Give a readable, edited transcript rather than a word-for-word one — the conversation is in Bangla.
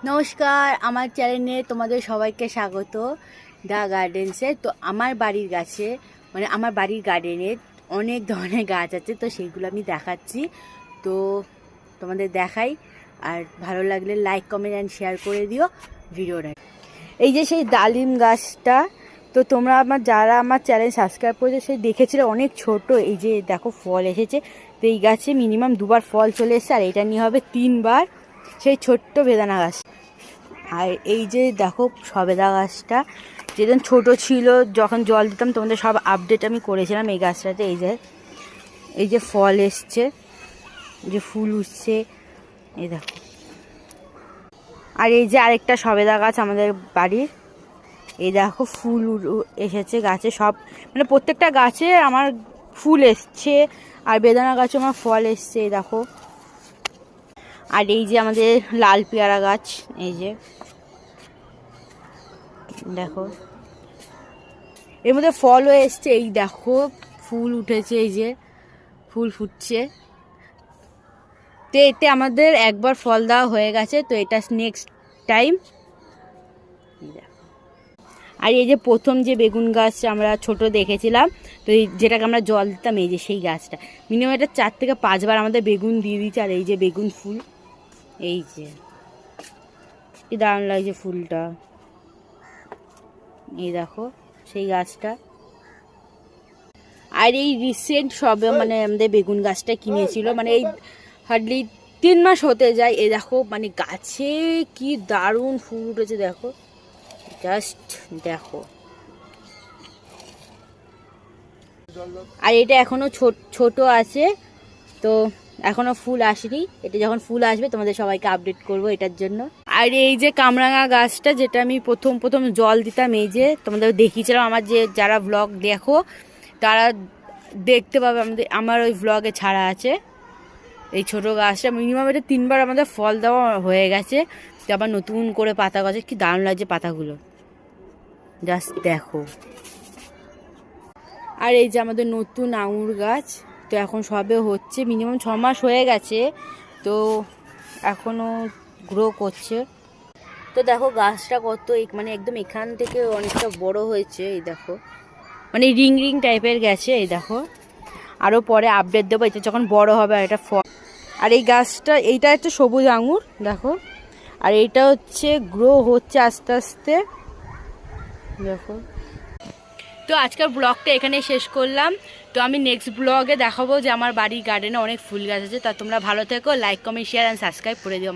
নমস্কার, আমার চ্যানেলে তোমাদের সবাইকে স্বাগত। দ্য গার্ডেন্সে। তো আমার বাড়ির গাছে আমার বাড়ির গার্ডেনে অনেক ধরনের গাছ আছে, তো সেইগুলো আমি দেখাচ্ছি। তো তোমাদের দেখাই, আর ভালো লাগলে লাইক কমেন্ট অ্যান্ড শেয়ার করে দিও ভিডিওটা। এই যে সেই ডালিম গাছটা, তো তোমরা যারা আমার চ্যানেল সাবস্ক্রাইব করেছো সেই দেখেছিলে অনেক ছোট, এই যে দেখো ফল এসেছে। তো এই গাছে মিনিমাম 2বার ফল চলে এসেছে, আর এটা নিয়ে হবে 3বার। সেই ছোট্ট বেদানা গাছ। আর এই যে দেখো সবেদা গাছটা, যেদিন ছোট ছিল যখন জল দিতাম তোমাদের সব আপডেট আমি করেছিলাম এই গাছটাতে। এই যে ফল এসছে, যে ফুল উঠছে, এই দেখো। আর এই যে আরেকটা সবেদা গাছ আমাদের বাড়ির, এই দেখো ফুল এসেছে গাছে সব, প্রত্যেকটা গাছে আমার ফুল এসছে, আর বেদানা গাছে আমার ফল এসছে, এই দেখো। আর এই যে আমাদের লাল পেয়ারা গাছ, এই যে দেখো এর মধ্যে ফলও এসছে, এই দেখো ফুল উঠেছে, এই যে ফুল ফুটছে। তো এতে আমাদের একবার ফল দেওয়া হয়ে গেছে, তো এটা নেক্সট টাইম। আর এই যে প্রথম যে বেগুন গাছ আমরা ছোট দেখেছিলাম, তো এই যেটাকে আমরা জল দিতাম, এই যে সেই গাছটা মিনিমাম এটা 4 থেকে 5 বার আমাদের বেগুন দিয়ে দিচ্ছে। আর এই যে বেগুন ফুল, এই যে কি দারুণ লাগছে ফুলটা, এই দেখো সেই গাছটা। আর এই রিসেন্ট সবে আমাদের বেগুন গাছটা কিনেছিল, এই হার্ডলি 3 মাস হতে যায়। এই দেখো গাছে কি দারুণ ফুল উঠেছে, দেখো জাস্ট দেখো। আর এটা এখনো ছোট আছে, তো এখনো ফুল আসেনি। এটা যখন ফুল আসবে তোমাদের সবাইকে আপডেট করব এটার জন্য। আর এই যে কামরাঙা গাছটা, যেটা আমি প্রথম জল দিতাম, এই যে তোমাদের দেখিয়েছিলাম, আমার যারা ব্লগ দেখো তারা দেখতে পাবে, আমার ওই ব্লগে ছাড়া আছে। এই ছোট গাছটা মিনিমাম এটা 3বার আমাদের ফল দেওয়া হয়ে গেছে, তো আবার নতুন করে পাতা গেছে, কি দারুণ লাগছে পাতাগুলো, জাস্ট দেখো। আর এই যে আমাদের নতুন আঙুর গাছ, তো এখন সবে হচ্ছে, মিনিমাম 6 মাস হয়ে গেছে, তো এখনও গ্রো করছে। তো দেখো গাছটা কত একদম এখান থেকে অনেকটা বড় হয়েছে, এই দেখো রিং টাইপের গেছে, এই দেখো। আরও পরে আপডেট দেবো এটা যখন বড় হবে। আর এটা ফল, আর এই গাছটা এইটা একটা সবুজ আঙুর, দেখো। আর এইটা হচ্ছে গ্রো হচ্ছে আস্তে আস্তে, দেখো। তো আজকের ব্লগটা এখানে শেষ করলাম। তো আমি নেক্সট ব্লগে দেখাবো যে আমার বাড়ির গার্ডেনে অনেক ফুল গাছ আছে। তা তোমরা ভালো থেকো, like comment share and subscribe করে দিও।